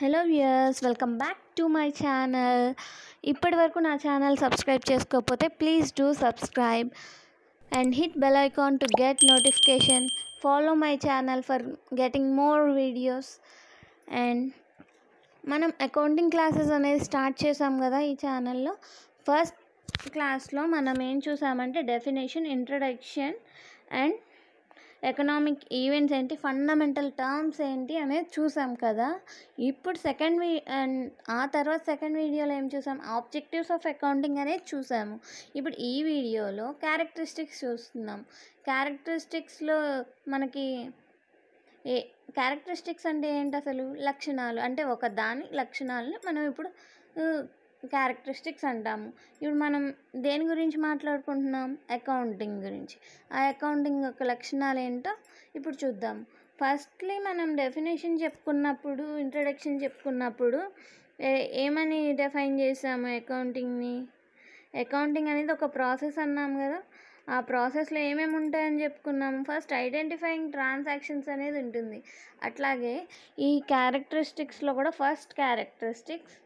Hello viewers, welcome back to my channel. ఇప్పటి వరకు నా ఛానల్ సబ్స్క్రైబ్ చేసుకోకపోతే please do subscribe and hit bell icon to get notification. Follow my channel for getting more videos. And మనం accounting classes అనేది start చేసాం కదా ఈ ఛానల్లో. ఫస్ట్ క్లాస్లో మనం ఏం చూసామంటే definition, introduction and economic events ఏంటి, ఫండమెంటల్ టర్మ్స్ ఏంటి అనేది చూసాం కదా. ఇప్పుడు సెకండ్ వీడియోలో ఏం చూసాం, ఆబ్జెక్టివ్స్ ఆఫ్ అకౌంటింగ్ అనేది చూసాము. ఇప్పుడు ఈ వీడియోలో క్యారెక్టరిస్టిక్స్ చూస్తున్నాం. క్యారెక్టరిస్టిక్స్లో మనకి క్యారెక్టరిస్టిక్స్ అంటే ఏంటి, అసలు లక్షణాలు అంటే ఒక దాని లక్షణాలని మనం ఇప్పుడు క్యారెక్టరిస్టిక్స్ అంటాము. ఇప్పుడు మనం దేని గురించి మాట్లాడుకుంటున్నాం, అకౌంటింగ్ గురించి. ఆ అకౌంటింగ్ యొక్క లక్షణాలు ఏంటో ఇప్పుడు చూద్దాం. ఫస్ట్లీ మనం డెఫినేషన్ చెప్పుకున్నప్పుడు, ఇంట్రడక్షన్ చెప్పుకున్నప్పుడు ఏమని డిఫైన్ చేసాము అకౌంటింగ్ని. అకౌంటింగ్ అనేది ఒక ప్రాసెస్ అన్నాం కదా. ఆ ప్రాసెస్లో ఏమేమి ఉంటాయని చెప్పుకున్నాము. ఫస్ట్ ఐడెంటిఫైయింగ్ ట్రాన్సాక్షన్స్ అనేది ఉంటుంది. అట్లాగే ఈ క్యారెక్టరిస్టిక్స్లో కూడా first characteristics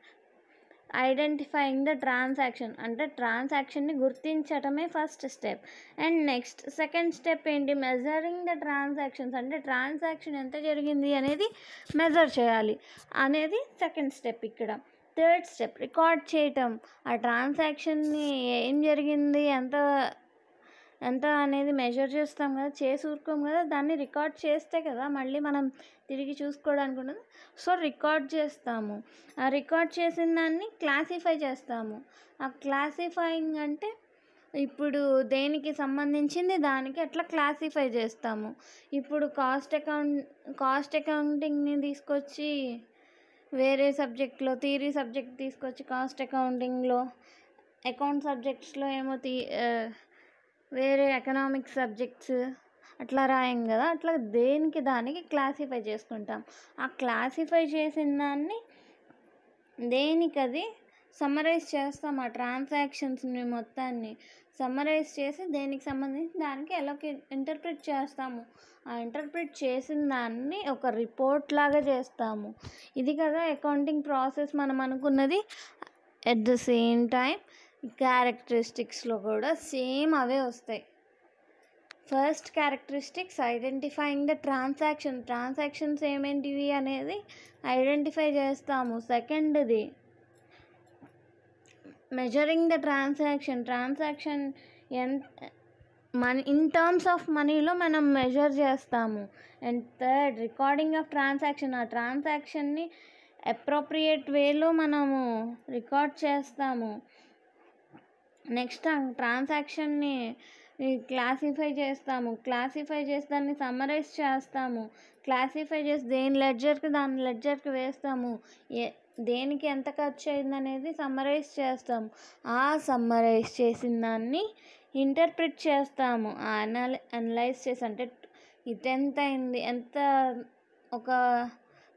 identifying the transaction, అంటే ట్రాన్సాక్షన్ని గుర్తించటమే first step. And next second step ఏంటి, మెజరింగ్ ద ట్రాన్సాక్షన్స్, అంటే ట్రాన్సాక్షన్ ఎంత జరిగింది అనేది మెజర్ చేయాలి అనేది సెకండ్ స్టెప్. ఇక్కడ థర్డ్ స్టెప్ రికార్డ్ చేయటం, ఆ ట్రాన్సాక్షన్ని ఏం జరిగింది, ఎంత అనేది మెజర్ చేస్తాం కదా, చేసి ఊరుకోం కదా, దాన్ని రికార్డ్ చేస్తే కదా మళ్ళీ మనం తిరిగి చూసుకోవడానికి ఉండదు. సో రికార్డ్ చేస్తాము. ఆ రికార్డ్ చేసిన దాన్ని క్లాసిఫై చేస్తాము. ఆ క్లాసిఫైయింగ్ అంటే ఇప్పుడు దేనికి సంబంధించింది దానికి అట్లా క్లాసిఫై చేస్తాము. ఇప్పుడు కాస్ట్ అకౌంటింగ్ని తీసుకొచ్చి వేరే సబ్జెక్ట్లో, థియరీ సబ్జెక్ట్ తీసుకొచ్చి కాస్ట్ అకౌంటింగ్లో, అకౌంట్ సబ్జెక్ట్స్లో ఏమో వేరే ఎకనామిక్స్ సబ్జెక్ట్స్ అట్లా రాయం కదా. అట్లా దేనికి దానికి క్లాసిఫై చేసుకుంటాం. ఆ క్లాసిఫై చేసిన దాన్ని దేనికి అది సమ్మరైజ్ చేస్తాం. ఆ ట్రాన్సాక్షన్స్ని మొత్తాన్ని సమ్మరైజ్ చేసి దేనికి సంబంధించి దానికి ఎలా ఇంటర్ప్రిట్ చేస్తాము. ఆ ఇంటర్ప్రిట్ చేసిన దాన్ని ఒక రిపోర్ట్ లాగా చేస్తాము. ఇది కదా అకౌంటింగ్ ప్రాసెస్ మనం అనుకున్నది. ఎట్ ద సేమ్ టైం క్యారెక్టరిస్టిక్స్లో కూడా సేమ్ అవే వస్తాయి. First characteristics identifying the transactions ఏమేంటివి అనేది ఐడెంటిఫై చేస్తాము. సెకండ్ది measuring the transaction in terms of మనీలో మనం మెజర్ చేస్తాము. And third recording of transaction, ఆ ట్రాన్సాక్షన్ని అప్రోప్రియేట్ వేలో మనము రికార్డ్ చేస్తాము. నెక్స్ట్ ఆ ట్రాన్సాక్షన్ని క్లాసిఫై చేస్తాము. క్లాసిఫై చేసి దాన్ని సమ్మరైజ్ చేస్తాము. క్లాసిఫై చేసి దాని లెడ్జర్కి వేస్తాము. దేనికి ఎంత ఖర్చు అయిందనేది సమ్మరైజ్ చేస్తాము. ఆ సమ్మరైజ్ చేసిన దాన్ని ఇంటర్ప్రిట్ చేస్తాము. అనలైజ్ చేసి, అంటే ఇది ఎంత అయింది, ఒక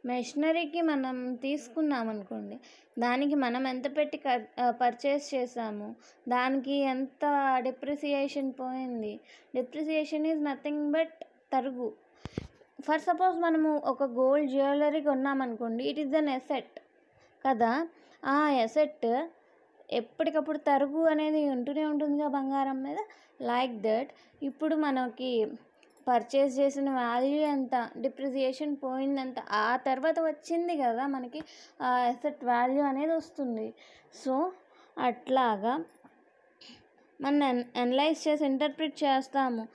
మెషినరీకి మనం తీసుకున్నామనుకోండి, దానికి మనం ఎంత పెట్టి పర్చేస్ చేసాము, దానికి ఎంత డిప్రిసియేషన్ పోయింది. డిప్రిసియేషన్ ఈజ్ నథింగ్ బట్ తరుగు. ఫర్ సపోజ్ మనము ఒక గోల్డ్ జ్యువెలరీ కొన్నామనుకోండి, ఇట్ ఈస్ అన్ ఎసెట్ కదా. ఆ ఎసెట్ ఎప్పటికప్పుడు తరుగు అనేది ఉంటూనే ఉంటుందిగా బంగారం మీద. లైక్ దట్ ఇప్పుడు మనకి పర్చేస్ చేసిన వాల్యూ ఎంత, డిప్రిసియేషన్ పోయిందంత, ఆ తర్వాత వచ్చింది కదా మనకి ఆ అసెట్ వాల్యూ అనేది వస్తుంది. సో అట్లాగా మనం అనలైజ్ చేసి ఇంటర్ప్రిట్ చేస్తాము.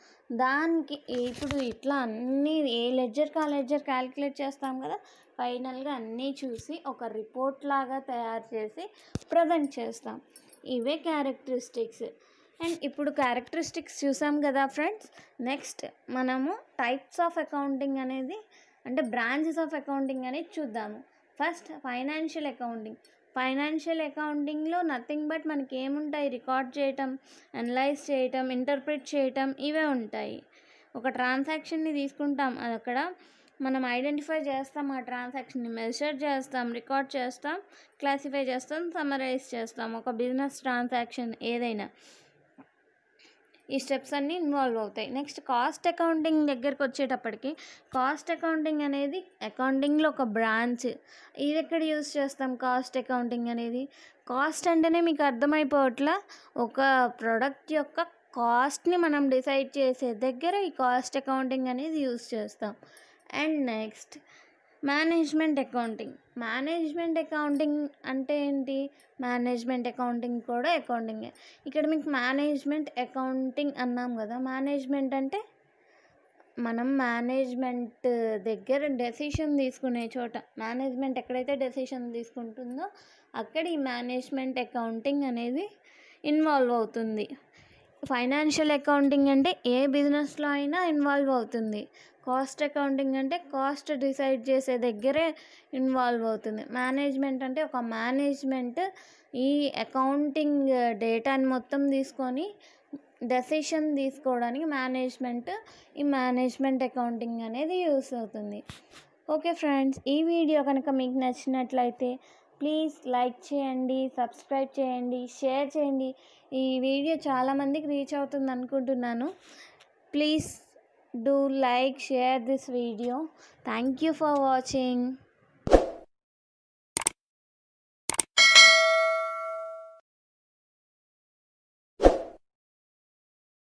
దానికి ఇప్పుడు ఇట్లా అన్నీ ఏ లెడ్జర్కి ఆ లెడ్జర్ క్యాలిక్యులేట్ చేస్తాం కదా. ఫైనల్గా అన్నీ చూసి ఒక రిపోర్ట్ లాగా తయారు చేసి ప్రజెంట్ చేస్తాం. ఇవే క్యారెక్టరిస్టిక్స్. అండ్ ఇప్పుడు క్యారెక్టరిస్టిక్స్ చూసాం కదా ఫ్రెండ్స్. నెక్స్ట్ మనము టైప్స్ ఆఫ్ అకౌంటింగ్ అనేది, అంటే బ్రాంచెస్ ఆఫ్ అకౌంటింగ్ అనేది చూద్దాము. ఫస్ట్ ఫైనాన్షియల్ అకౌంటింగ్లో నథింగ్ బట్ మనకి ఏముంటాయి, రికార్డ్ చేయటం, అనలైజ్ చేయటం, ఇంటర్ప్రిట్ చేయటం, ఇవే ఉంటాయి. ఒక ట్రాన్సాక్షన్ని తీసుకుంటాం, అది అక్కడ మనం ఐడెంటిఫై చేస్తాం, ఆ ట్రాన్సాక్షన్ని మెజర్ చేస్తాం, రికార్డ్ చేస్తాం, క్లాసిఫై చేస్తాం, సమ్మరైజ్ చేస్తాం. ఒక బిజినెస్ ట్రాన్సాక్షన్ ఏదైనా ఈ స్టెప్స్ అన్నీ ఇన్వాల్వ్ అవుతాయి. నెక్స్ట్ కాస్ట్ అకౌంటింగ్ దగ్గరికి వచ్చేటప్పటికి కాస్ట్ అకౌంటింగ్ అనేది అకౌంటింగ్లో ఒక బ్రాంచ్. ఇది ఎక్కడ యూస్ చేస్తాం కాస్ట్ అకౌంటింగ్ అనేది? కాస్ట్ అంటేనే మీకు అర్థమైపోవట్లా, ఒక ప్రోడక్ట్ యొక్క కాస్ట్ని మనం డిసైడ్ చేసే దగ్గర ఈ కాస్ట్ అకౌంటింగ్ అనేది యూస్ చేస్తాం. And next management accounting. Management accounting అంటే ఏంటి? మేనేజ్మెంట్ అకౌంటింగ్ కూడా అకౌంటింగే. ఇక్కడ మీకు మేనేజ్మెంట్ అకౌంటింగ్ అన్నాం కదా, మేనేజ్మెంట్ అంటే మనం మేనేజ్మెంట్ దగ్గర డెసిషన్ తీసుకునే చోట, మేనేజ్మెంట్ ఎక్కడైతే డెసిషన్ తీసుకుంటుందో అక్కడ ఈ మేనేజ్మెంట్ అకౌంటింగ్ అనేది ఇన్వాల్వ్ అవుతుంది. ఫైనాన్షియల్ అకౌంటింగ్ అంటే ఏ బిజినెస్లో అయినా ఇన్వాల్వ్ అవుతుంది. కాస్ట్ అకౌంటింగ్ అంటే కాస్ట్ డిసైడ్ చేసే దగ్గరే ఇన్వాల్వ్ అవుతుంది. మేనేజ్మెంట్ అంటే ఒక మేనేజ్మెంట్ ఈ అకౌంటింగ్ డేటాని మొత్తం తీసుకొని డెసిషన్ తీసుకోవడానికి ఈ మేనేజ్మెంట్ అకౌంటింగ్ అనేది యూస్ అవుతుంది. ఓకే ఫ్రెండ్స్, ఈ వీడియో కనుక మీకు నచ్చినట్లయితే ప్లీజ్ లైక్ చేయండి, సబ్స్క్రైబ్ చేయండి, షేర్ చేయండి. ఈ వీడియో చాలామందికి రీచ్ అవుతుంది అనుకుంటున్నాను. Please do like, share this video. Thank you for watching.